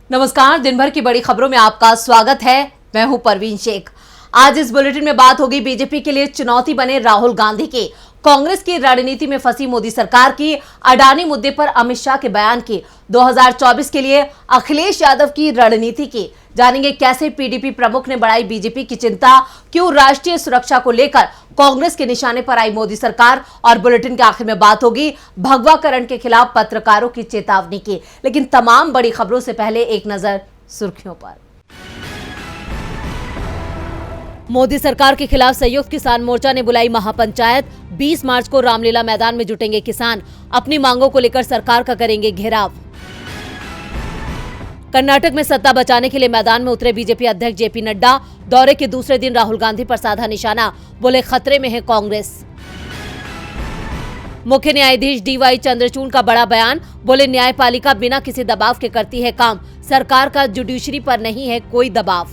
नमस्कार, दिन भर की बड़ी खबरों में आपका स्वागत है। मैं हूं परवीन शेख। आज इस बुलेटिन में बात होगी बीजेपी के लिए चुनौती बने राहुल गांधी की, कांग्रेस की रणनीति में फंसी मोदी सरकार की, अडानी मुद्दे पर अमित शाह के बयान की, 2024 के लिए अखिलेश यादव की रणनीति की। जानेंगे कैसे पीडीपी प्रमुख ने बढ़ाई बीजेपी की चिंता, क्यों राष्ट्रीय सुरक्षा को लेकर कांग्रेस के निशाने पर आई मोदी सरकार, और बुलेटिन के आखिर में बात होगी भगवाकरण के खिलाफ पत्रकारों की चेतावनी की। लेकिन तमाम बड़ी खबरों से पहले एक नजर सुर्खियों पर। मोदी सरकार के खिलाफ संयुक्त किसान मोर्चा ने बुलाई महापंचायत। 20 मार्च को रामलीला मैदान में जुटेंगे किसान, अपनी मांगों को लेकर सरकार का करेंगे घेराव। कर्नाटक में सत्ता बचाने के लिए मैदान में उतरे बीजेपी अध्यक्ष जेपी नड्डा। दौरे के दूसरे दिन राहुल गांधी पर साधा निशाना, बोले खतरे में है कांग्रेस। मुख्य न्यायाधीश डीवाई चंद्रचूड़ का बड़ा बयान, बोले न्यायपालिका बिना किसी दबाव के करती है काम, सरकार का जुडिशरी पर नहीं है कोई दबाव।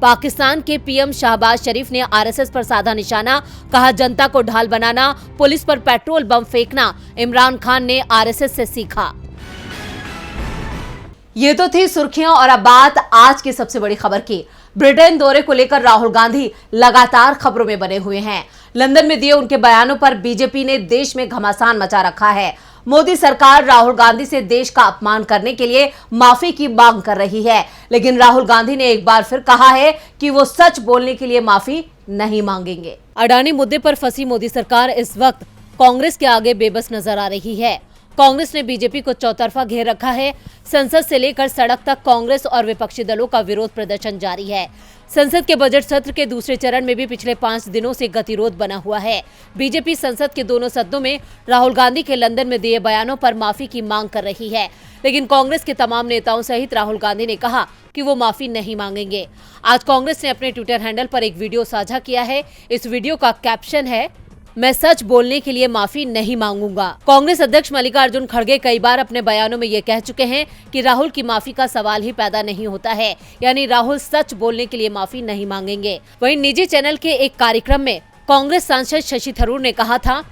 पाकिस्तान के पीएम शहबाज शरीफ ने आरएसएस पर साधा निशाना, कहा जनता को ढाल बनाना, पुलिस पर पेट्रोल बम फेंकना इमरान खान ने आरएसएस से सीखा। ये तो थी सुर्खियां और अब बात आज की सबसे बड़ी खबर की। ब्रिटेन दौरे को लेकर राहुल गांधी लगातार खबरों में बने हुए हैं। लंदन में दिए उनके बयानों पर बीजेपी ने देश में घमासान मचा रखा है। मोदी सरकार राहुल गांधी से देश का अपमान करने के लिए माफी की मांग कर रही है, लेकिन राहुल गांधी ने एक बार फिर कहा है कि वो सच बोलने के लिए माफी नहीं मांगेंगे। अडानी मुद्दे पर फंसी मोदी सरकार इस वक्त कांग्रेस के आगे बेबस नजर आ रही है। कांग्रेस ने बीजेपी को चौतरफा घेर रखा है। संसद से लेकर सड़क तक कांग्रेस और विपक्षी दलों का विरोध प्रदर्शन जारी है। संसद के बजट सत्र के दूसरे चरण में भी पिछले 5 दिनों से गतिरोध बना हुआ है। बीजेपी संसद के दोनों सदनों में राहुल गांधी के लंदन में दिए बयानों पर माफी की मांग कर रही है, लेकिन कांग्रेस के तमाम नेताओं सहित राहुल गांधी ने कहा कि वो माफी नहीं मांगेंगे। आज कांग्रेस ने अपने ट्विटर हैंडल पर एक वीडियो साझा किया है। इस वीडियो का कैप्शन है, मैं सच बोलने के लिए माफी नहीं मांगूंगा। कांग्रेस अध्यक्ष मल्लिकार्जुन खड़गे कई बार अपने बयानों में ये कह चुके हैं कि राहुल की माफी का सवाल ही पैदा नहीं होता है, यानी राहुल सच बोलने के लिए माफी नहीं मांगेंगे। वहीं निजी चैनल के एक कार्यक्रम में कांग्रेस सांसद शशि थरूर ने कहा था,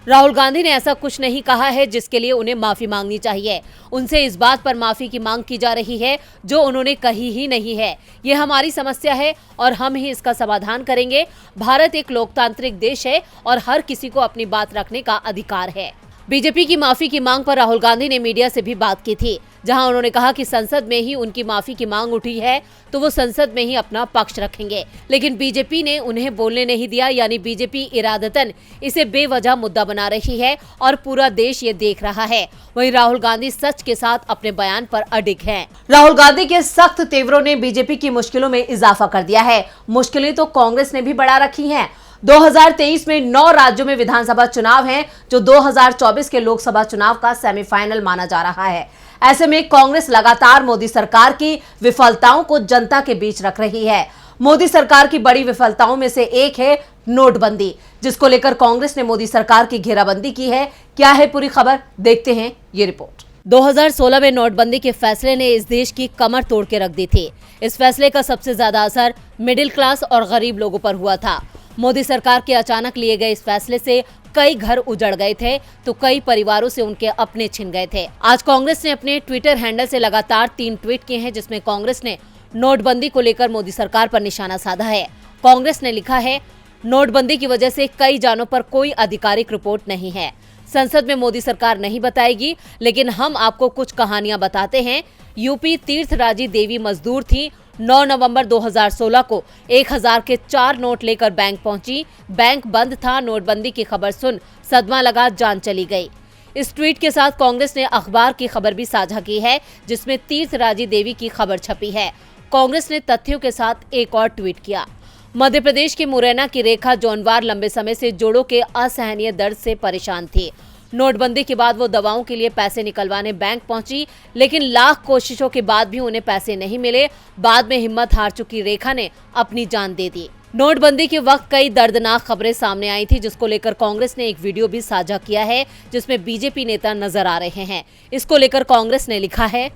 राहुल गांधी ने ऐसा कुछ नहीं कहा है जिसके लिए उन्हें माफी मांगनी चाहिए। उनसे इस बात पर माफी की मांग की जा रही है जो उन्होंने कही ही नहीं है। ये हमारी समस्या है और हम ही इसका समाधान करेंगे। भारत एक लोकतांत्रिक देश है और हर किसी को अपनी बात रखने का अधिकार है। बीजेपी की माफी की मांग पर राहुल गांधी ने मीडिया से भी बात की थी, जहां उन्होंने कहा कि संसद में ही उनकी माफी की मांग उठी है तो वो संसद में ही अपना पक्ष रखेंगे, लेकिन बीजेपी ने उन्हें बोलने नहीं दिया, यानी बीजेपी इरादतन इसे बेवजह मुद्दा बना रही है और पूरा देश ये देख रहा है। वहीं राहुल गांधी सच के साथ अपने बयान पर अडिग हैं। राहुल गांधी के सख्त तेवरों ने बीजेपी की मुश्किलों में इजाफा कर दिया है। मुश्किलें तो कांग्रेस ने भी बढ़ा रखी हैं। 2023 में 9 राज्यों में विधानसभा चुनाव हैं, जो 2024 के लोकसभा चुनाव का सेमीफाइनल माना जा रहा है। ऐसे में कांग्रेस लगातार मोदी सरकार की विफलताओं को जनता के बीच रख रही है। मोदी सरकार की बड़ी विफलताओं में से एक है नोटबंदी, जिसको लेकर कांग्रेस ने मोदी सरकार की घेराबंदी की है। क्या है पूरी खबर, देखते हैं ये रिपोर्ट। 2016 में नोटबंदी के फैसले ने इस देश की कमर तोड़ के रख दी थी। इस फैसले का सबसे ज्यादा असर मिडिल क्लास और गरीब लोगों पर हुआ था। मोदी सरकार के अचानक लिए गए इस फैसले से कई घर उजड़ गए थे तो कई परिवारों से उनके अपने छिन गए थे। आज कांग्रेस ने अपने ट्विटर हैंडल से लगातार 3 ट्वीट किए हैं, जिसमें कांग्रेस ने नोटबंदी को लेकर मोदी सरकार पर निशाना साधा है। कांग्रेस ने लिखा है, नोटबंदी की वजह से कई जानों पर कोई आधिकारिक रिपोर्ट नहीं है। संसद में मोदी सरकार नहीं बताएगी, लेकिन हम आपको कुछ कहानियां बताते हैं। यूपी तीर्थराजी देवी मजदूर थी। 9 नवंबर 2016 को 1000 के 4 नोट लेकर बैंक पहुंची। बैंक बंद था। नोटबंदी की खबर सुन सदमा लगा, जान चली गई। इस ट्वीट के साथ कांग्रेस ने अखबार की खबर भी साझा की है, जिसमें तीर्थराजी देवी की खबर छपी है। कांग्रेस ने तथ्यों के साथ एक और ट्वीट किया। मध्य प्रदेश के मुरैना की रेखा जौनवार लंबे समय से जोड़ों के असहनीय दर्द से परेशान थी। नोटबंदी के बाद वो दवाओं के लिए पैसे निकलवाने बैंक पहुंची, लेकिन लाख कोशिशों के बाद भी उन्हें पैसे नहीं मिले। बाद में हिम्मत हार चुकी रेखा ने अपनी जान दे दी। नोटबंदी के वक्त कई दर्दनाक खबरें सामने आई थी, जिसको लेकर कांग्रेस ने एक वीडियो भी साझा किया है, जिसमें बीजेपी नेता नजर आ रहे हैं। इसको लेकर कांग्रेस ने लिखा है,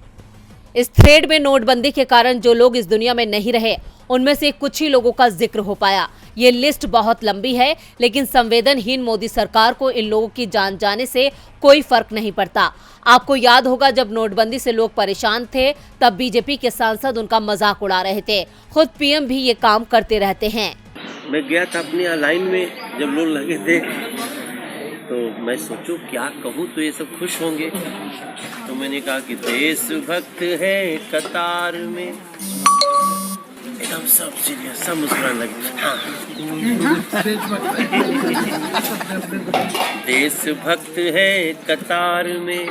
इस थ्रेड में नोटबंदी के कारण जो लोग इस दुनिया में नहीं रहे, उनमें से कुछ ही लोगों का जिक्र हो पाया। ये लिस्ट बहुत लंबी है, लेकिन संवेदनहीन मोदी सरकार को इन लोगों की जान जाने से कोई फर्क नहीं पड़ता। आपको याद होगा जब नोटबंदी से लोग परेशान थे तब बीजेपी के सांसद उनका मजाक उड़ा रहे थे। खुद पीएम भी ये काम करते रहते हैं। मैं गया था अपनी लाइन में, जब लोग लगे थे तो मैं सोचूं क्या कहूँ तो ये सब खुश होंगे, तो मैंने कहा कि देशभक्त है कतार में। एकदम सब सीरियस, सब मुस्कुराने लगे। हाँ। देशभक्त है कतार में,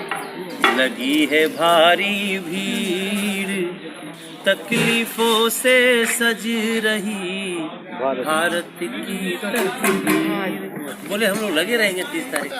लगी है भारी भीड़, तकलीफों से सज रही भारत की तस्वीर। बोले हम लोग लगे रहेंगे 30 तारीख।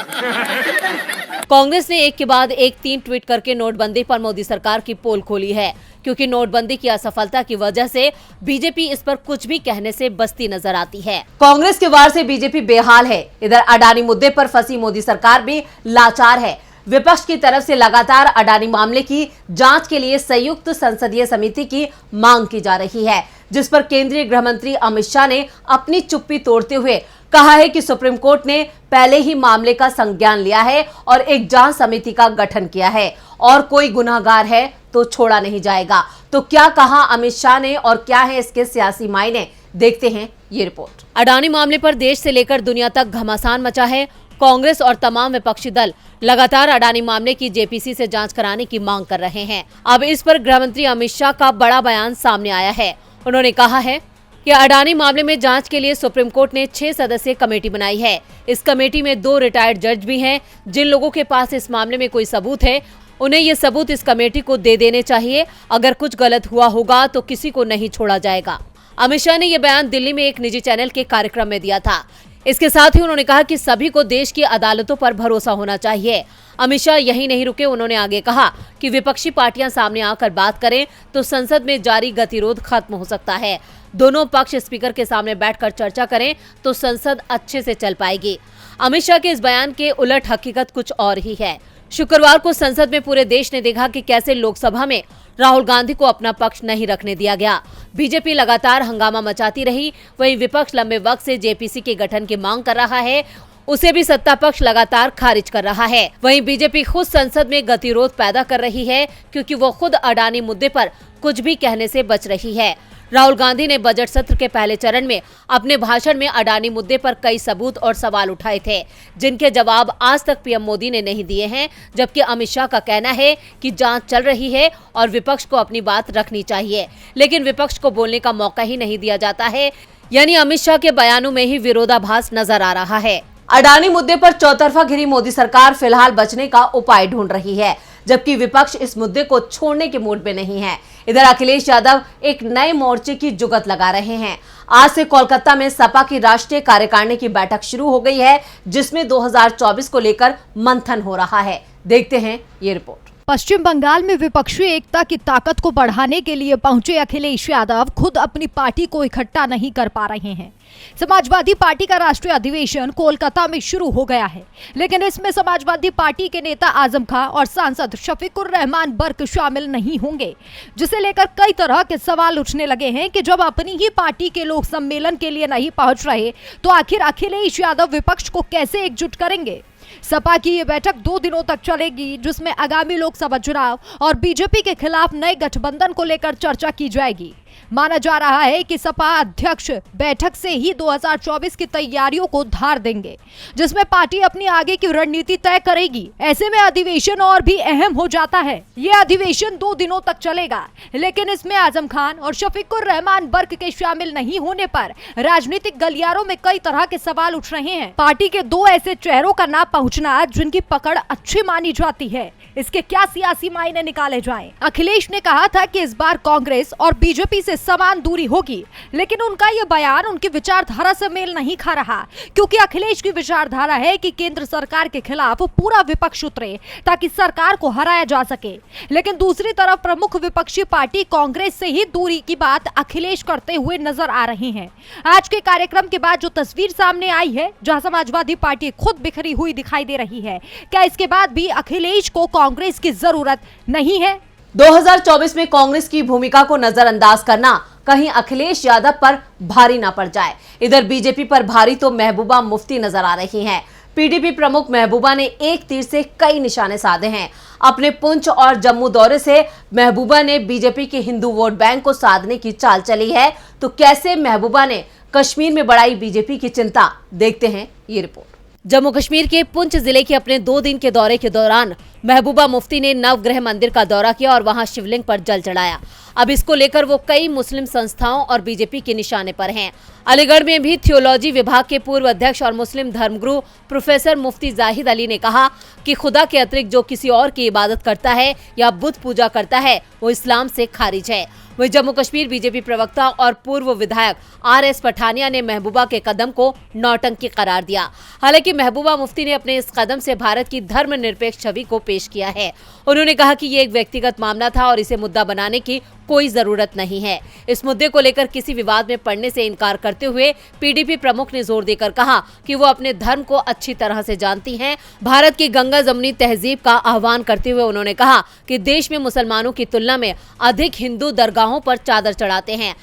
कांग्रेस ने एक के बाद एक 3 ट्वीट करके नोटबंदी पर मोदी सरकार की पोल खोली है, क्योंकि नोटबंदी की असफलता की वजह से बीजेपी इस पर कुछ भी कहने से बचती नजर आती है। कांग्रेस के वार से बीजेपी बेहाल है। इधर अडानी मुद्दे पर फंसी मोदी सरकार भी लाचार है। विपक्ष की तरफ से लगातार अडानी मामले की जांच के लिए संयुक्त संसदीय समिति की मांग की जा रही है, जिस पर केंद्रीय गृह मंत्री अमित शाह ने अपनी चुप्पी तोड़ते हुए कहा है कि सुप्रीम कोर्ट ने पहले ही मामले का संज्ञान लिया है और एक जांच समिति का गठन किया है और कोई गुनाहगार है तो छोड़ा नहीं जाएगा। तो क्या कहा अमित शाह ने और क्या है इसके सियासी मायने, देखते हैं ये रिपोर्ट। अडानी मामले पर देश से लेकर दुनिया तक घमासान मचा है। कांग्रेस और तमाम विपक्षी दल लगातार अडानी मामले की जेपीसी से जांच कराने की मांग कर रहे हैं। अब इस पर गृह मंत्री अमित शाह का बड़ा बयान सामने आया है। उन्होंने कहा है कि अडानी मामले में जांच के लिए सुप्रीम कोर्ट ने 6 सदस्यीय कमेटी बनाई है। इस कमेटी में 2 रिटायर्ड जज भी हैं। जिन लोगों के पास इस मामले में कोई सबूत है उन्हें ये सबूत इस कमेटी को दे देने चाहिए। अगर कुछ गलत हुआ होगा तो किसी को नहीं छोड़ा जाएगा। अमित शाह ने यह बयान दिल्ली में एक निजी चैनल के कार्यक्रम में दिया था। इसके साथ ही उन्होंने कहा कि सभी को देश की अदालतों पर भरोसा होना चाहिए। अमित शाह यही नहीं रुके, उन्होंने आगे कहा कि विपक्षी पार्टियां सामने आकर बात करें तो संसद में जारी गतिरोध खत्म हो सकता है। दोनों पक्ष स्पीकर के सामने बैठकर चर्चा करें तो संसद अच्छे से चल पाएगी। अमित शाह के इस बयान के उलट हकीकत कुछ और ही है। शुक्रवार को संसद में पूरे देश ने देखा कि कैसे लोकसभा में राहुल गांधी को अपना पक्ष नहीं रखने दिया गया। बीजेपी लगातार हंगामा मचाती रही, वहीं विपक्ष लंबे वक्त से जेपीसी के गठन की मांग कर रहा है, उसे भी सत्ता पक्ष लगातार खारिज कर रहा है। वहीं बीजेपी खुद संसद में गतिरोध पैदा कर रही है, क्योंकि वो खुद अडानी मुद्दे पर कुछ भी कहने से बच रही है। राहुल गांधी ने बजट सत्र के पहले चरण में अपने भाषण में अडानी मुद्दे पर कई सबूत और सवाल उठाए थे, जिनके जवाब आज तक पीएम मोदी ने नहीं दिए हैं। जबकि अमित शाह का कहना है कि जांच चल रही है और विपक्ष को अपनी बात रखनी चाहिए, लेकिन विपक्ष को बोलने का मौका ही नहीं दिया जाता है। यानी अमित शाह के बयानों में ही विरोधाभास नजर आ रहा है। अडानी मुद्दे पर चौतरफा घिरी मोदी सरकार फिलहाल बचने का उपाय ढूंढ रही है, जबकि विपक्ष इस मुद्दे को छोड़ने के मूड में नहीं है। इधर अखिलेश यादव एक नए मोर्चे की जुगत लगा रहे हैं। आज से कोलकाता में सपा की राष्ट्रीय कार्यकारिणी की बैठक शुरू हो गई है, जिसमें 2024 को लेकर मंथन हो रहा है। देखते हैं ये रिपोर्ट। पश्चिम बंगाल में विपक्षी एकता की ताकत को बढ़ाने के लिए पहुंचे अखिलेश यादव खुद अपनी पार्टी को इकट्ठा नहीं कर पा रहे हैं। समाजवादी पार्टी का राष्ट्रीय अधिवेशन कोलकाता में शुरू हो गया है, लेकिन इसमें समाजवादी पार्टी के नेता आजम खां और सांसद शफीकुर रहमान बर्क शामिल नहीं होंगे, जिसे लेकर कई तरह के सवाल उठने लगे हैं कि जब अपनी ही पार्टी के लोग सम्मेलन के लिए नहीं पहुंच रहे तो आखिर अखिलेश यादव विपक्ष को कैसे एकजुट करेंगे। सपा की ये बैठक 2 दिनों तक चलेगी, जिसमें आगामी लोकसभा चुनाव और बीजेपी के खिलाफ नए गठबंधन को लेकर चर्चा की जाएगी। माना जा रहा है कि सपा अध्यक्ष बैठक से ही 2024 की तैयारियों को धार देंगे, जिसमें पार्टी अपनी आगे की रणनीति तय करेगी। ऐसे में अधिवेशन और भी अहम हो जाता है। ये अधिवेशन 2 दिनों तक चलेगा, लेकिन इसमें आजम खान और शफीकुर रहमान बर्क के शामिल नहीं होने पर राजनीतिक गलियारों में कई तरह के सवाल उठ रहे हैं। पार्टी के 2 ऐसे चेहरों का ना पहुंचना जिनकी पकड़ अच्छी मानी जाती है, इसके क्या सियासी मायने निकाले जाएं? अखिलेश ने कहा था कि इस बार कांग्रेस और बीजेपी से समान दूरी होगी, लेकिन उनका यह बयान उनकी विचारधारा से मेल नहीं खा रहा, क्योंकि अखिलेश की विचारधारा है कि केंद्र सरकार के खिलाफ पूरा विपक्ष उतरे ताकि सरकार को हराया जा सके। लेकिन दूसरी तरफ प्रमुख विपक्षी पार्टी कांग्रेस से ही दूरी की बात अखिलेश करते हुए नजर आ रहे हैं। आज के कार्यक्रम के बाद जो तस्वीर सामने आई है, जहां समाजवादी पार्टी खुद बिखरी हुई दिखाई दे रही है, क्या इसके बाद भी अखिलेश को कांग्रेस की जरूरत नहीं है? 2024 में कांग्रेस की भूमिका को नजरअंदाज करना कहीं अखिलेश यादव पर भारी ना पड़ जाए। इधर बीजेपी पर भारी तो महबूबा मुफ्ती नजर आ रही हैं। पीडीपी प्रमुख महबूबा ने एक तीर से कई निशाने साधे हैं। अपने पुंछ और जम्मू दौरे से महबूबा ने बीजेपी के हिंदू वोट बैंक को साधने की चाल चली है। तो कैसे महबूबा ने कश्मीर में बढ़ाई बीजेपी की चिंता, देखते हैं ये रिपोर्ट। जम्मू कश्मीर के पुंछ जिले के अपने 2 दिन के दौरे के दौरान महबूबा मुफ्ती ने नवग्रह मंदिर का दौरा किया और वहां शिवलिंग पर जल चढ़ाया। अब इसको लेकर वो कई मुस्लिम संस्थाओं और बीजेपी के निशाने पर हैं। अलीगढ़ में भी थियोलॉजी विभाग के पूर्व अध्यक्ष और मुस्लिम धर्मगुरु प्रोफेसर मुफ्ती जाहिद अली ने कहा कि खुदा के अतिरिक्त जो किसी और की इबादत करता है या बुत पूजा करता है वो इस्लाम से खारिज है। वहीं जम्मू कश्मीर बीजेपी प्रवक्ता और पूर्व विधायक RS पठानिया ने महबूबा के कदम को नौटंकी करार दिया। हालांकि महबूबा मुफ्ती ने अपने इस कदम से भारत की धर्मनिरपेक्ष छवि को पेश किया है। उन्होंने कहा कि ये एक व्यक्तिगत मामला था और इसे मुद्दा बनाने की कोई जरूरत नहीं है। इस मुद्दे को लेकर किसी विवाद में पड़ने से इनकार करते हुए पीडीपी प्रमुख ने जोर देकर कहा कि वो अपने धर्म को अच्छी तरह से जानती हैं। भारत की गंगा जमनी तहजीब का आह्वान करते हुए उन्होंने कहा कि देश में मुसलमानों की तुलना में अधिक हिंदू दरगाहों पर चादर चढ़ाते हैं।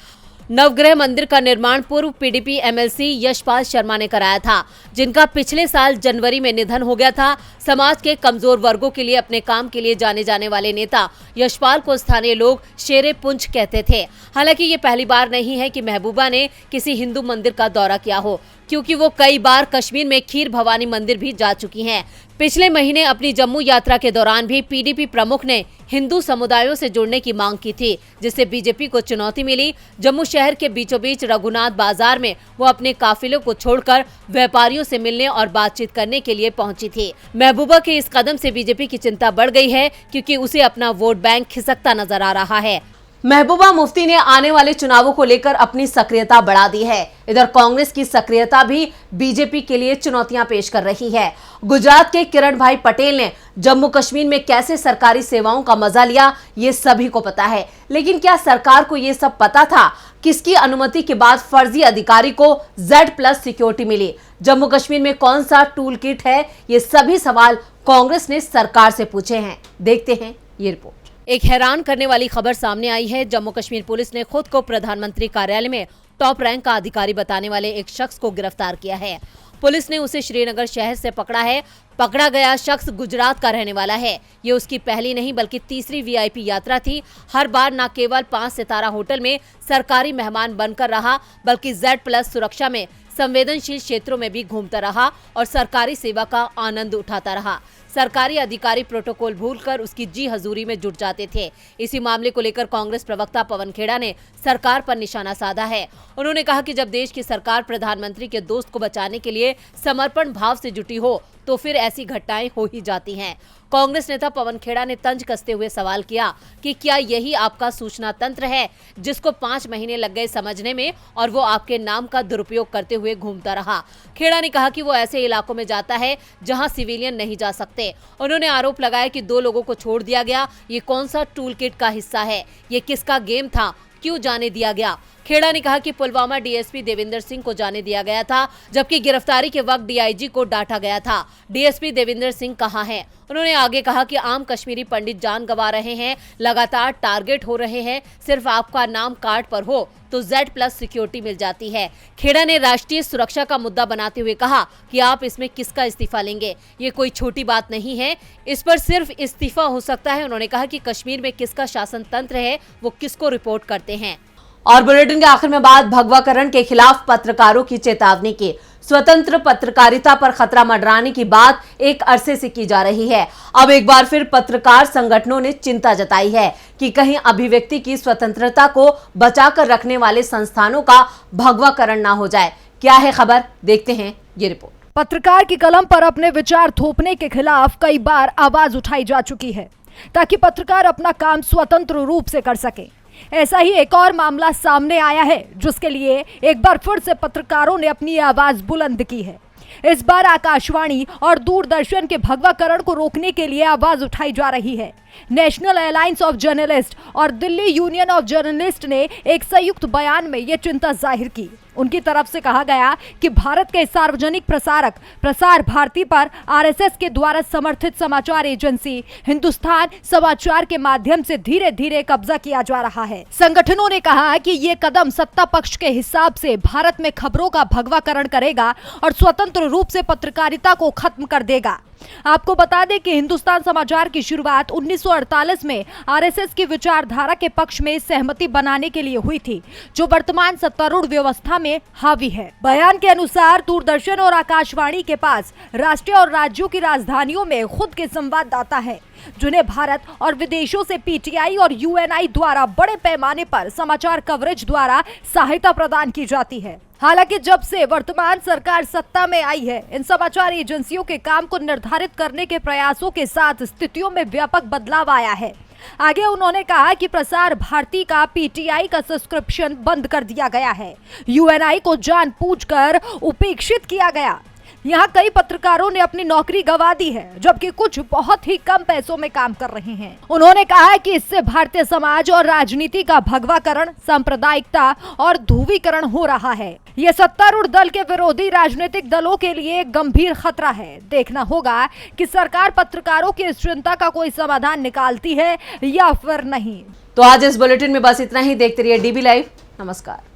नवग्रह मंदिर का निर्माण पूर्व पीडीपी MLC यशपाल शर्मा ने कराया था, जिनका पिछले साल जनवरी में निधन हो गया था। समाज के कमजोर वर्गों के लिए अपने काम के लिए जाने जाने वाले नेता यशपाल को स्थानीय लोग शेरे पुंछ कहते थे। हालांकि ये पहली बार नहीं है कि महबूबा ने किसी हिंदू मंदिर का दौरा किया हो, क्योंकि वो कई बार कश्मीर में खीर भवानी मंदिर भी जा चुकी हैं। पिछले महीने अपनी जम्मू यात्रा के दौरान भी पीडीपी प्रमुख ने हिंदू समुदायों से जुड़ने की मांग की थी, जिससे बीजेपी को चुनौती मिली। जम्मू शहर के बीचों बीच रघुनाथ बाजार में वो अपने काफिलों को छोड़कर व्यापारियों से मिलने और बातचीत करने के लिए पहुंची थी। महबूबा के इस कदम से बीजेपी की चिंता बढ़ गई है, क्योंकि उसे अपना वोट बैंक खिसकता नजर आ रहा है। महबूबा मुफ्ती ने आने वाले चुनावों को लेकर अपनी सक्रियता बढ़ा दी है। इधर कांग्रेस की सक्रियता भी बीजेपी के लिए चुनौतियां पेश कर रही है। गुजरात के किरण भाई पटेल ने जम्मू कश्मीर में कैसे सरकारी सेवाओं का मजा लिया, ये सभी को पता है। लेकिन क्या सरकार को ये सब पता था? किसकी अनुमति के बाद फर्जी अधिकारी को Z+ सिक्योरिटी मिली? जम्मू कश्मीर में कौन सा टूल किट है? ये सभी सवाल कांग्रेस ने सरकार से पूछे हैं। देखते हैं ये रिपोर्ट। एक हैरान करने वाली खबर सामने आई है। जम्मू कश्मीर पुलिस ने खुद को प्रधानमंत्री कार्यालय में टॉप रैंक का अधिकारी बताने वाले एक शख्स को गिरफ्तार किया है। पुलिस ने उसे श्रीनगर शहर से पकड़ा है। पकड़ा गया शख्स गुजरात का रहने वाला है। ये उसकी पहली नहीं बल्कि तीसरी VIP यात्रा थी। हर बार न केवल 5 सितारा होटल में सरकारी मेहमान बनकर रहा, बल्कि Z+ सुरक्षा में संवेदनशील क्षेत्रों में भी घूमता रहा और सरकारी सेवा का आनंद उठाता रहा। सरकारी अधिकारी प्रोटोकॉल भूलकर उसकी जी हजूरी में जुट जाते थे। इसी मामले को लेकर कांग्रेस प्रवक्ता पवन खेड़ा ने सरकार पर निशाना साधा है। उन्होंने कहा कि जब देश की सरकार प्रधानमंत्री के दोस्त को बचाने के लिए समर्पण भाव से जुटी हो तो फिर ऐसी घटनाएं हो ही जाती हैं। कांग्रेस नेता पवन खेड़ा ने तंज कसते हुए सवाल किया कि क्या यही आपका सूचना तंत्र है, जिसको 5 महीने लग गए समझने में और वो आपके नाम का दुरुपयोग करते हुए घूमता रहा। खेड़ा ने कहा कि वो ऐसे इलाकों में जाता है जहां सिविलियन नहीं जा सकते। उन्होंने आरोप लगाया कि 2 लोगों को छोड़ दिया गया। ये कौन सा टूल किट का हिस्सा है? ये किसका गेम था? क्यों जाने दिया गया? खेड़ा ने कहा कि पुलवामा DSP देविंदर सिंह को जाने दिया गया था, जबकि गिरफ्तारी के वक्त DIG को डांटा गया था। DSP देविंदर सिंह कहाँ हैं? उन्होंने आगे कहा कि आम कश्मीरी पंडित जान गंवा रहे हैं, लगातार टारगेट हो रहे हैं। सिर्फ आपका नाम कार्ड पर हो तो Z+ सिक्योरिटी मिल जाती है। खेड़ा ने राष्ट्रीय सुरक्षा का मुद्दा बनाते हुए कहा कि आप इसमें किसका इस्तीफा लेंगे? ये कोई छोटी बात नहीं है, इस पर सिर्फ इस्तीफा हो सकता है। उन्होंने कहा कि कश्मीर में किसका शासन तंत्र है, वो किसको रिपोर्ट करते हैं। और बुलेटिन के आखिर में बात भगवाकरण के खिलाफ पत्रकारों की चेतावनी की। स्वतंत्र पत्रकारिता पर खतरा मंडराने की बात एक अरसे से की जा रही है। अब एक बार फिर पत्रकार संगठनों ने चिंता जताई है कि कहीं अभिव्यक्ति की स्वतंत्रता को बचाकर रखने वाले संस्थानों का भगवाकरण ना हो जाए। क्या है खबर, देखते हैं ये रिपोर्ट। पत्रकार की कलम पर अपने विचार थोपने के खिलाफ कई बार आवाज उठाई जा चुकी है, ताकि पत्रकार अपना काम स्वतंत्र रूप से कर सके। ऐसा ही एक और मामला सामने आया है, जिसके लिए एक बार फिर से पत्रकारों ने अपनी आवाज बुलंद की है। इस बार आकाशवाणी और दूरदर्शन के भगवाकरण को रोकने के लिए आवाज उठाई जा रही है। नेशनल अलायंस ऑफ जर्नलिस्ट और दिल्ली यूनियन ऑफ जर्नलिस्ट ने एक संयुक्त बयान में ये चिंता जाहिर की। उनकी तरफ से कहा गया कि भारत के सार्वजनिक प्रसारक प्रसार भारती पर आरएसएस के द्वारा समर्थित समाचार एजेंसी हिंदुस्तान समाचार के माध्यम से धीरे धीरे कब्जा किया जा रहा है। संगठनों ने कहा कि ये कदम सत्ता पक्ष के हिसाब से भारत में खबरों का भगवाकरण करेगा और स्वतंत्र रूप से पत्रकारिता को खत्म कर देगा। आपको बता दें कि हिंदुस्तान समाचार की शुरुआत 1948 में आरएसएस की विचारधारा के पक्ष में सहमति बनाने के लिए हुई थी, जो वर्तमान सत्तारूढ़ व्यवस्था में हावी है। बयान के अनुसार दूरदर्शन और आकाशवाणी के पास राष्ट्रीय और राज्यों की राजधानियों में खुद के संवाददाता है, जिन्हें भारत और विदेशों से पीटीआई और यूएनआई द्वारा बड़े पैमाने पर समाचार कवरेज द्वारा सहायता प्रदान की जाती है। हालांकि जब से वर्तमान सरकार सत्ता में आई है, इन समाचार एजेंसियों के काम को निर्धारित करने के प्रयासों के साथ स्थितियों में व्यापक बदलाव आया है। आगे उन्होंने कहा कि प्रसार भारती का पीटीआई का सब्सक्रिप्शन बंद कर दिया गया है, यूएनआई को जानबूझकर उपेक्षित किया गया। यहाँ कई पत्रकारों ने अपनी नौकरी गंवा दी है, जबकि कुछ बहुत ही कम पैसों में काम कर रहे हैं। उन्होंने कहा कि इससे भारतीय समाज और राजनीति का भगवाकरण, सांप्रदायिकता और ध्रुवीकरण हो रहा है। ये सत्तारूढ़ दल के विरोधी राजनीतिक दलों के लिए गंभीर खतरा है। देखना होगा कि सरकार पत्रकारों की इस चिंता का कोई समाधान निकालती है या फिर नहीं। तो आज इस बुलेटिन में बस इतना ही। देखते रहिए डीबी लाइव। नमस्कार।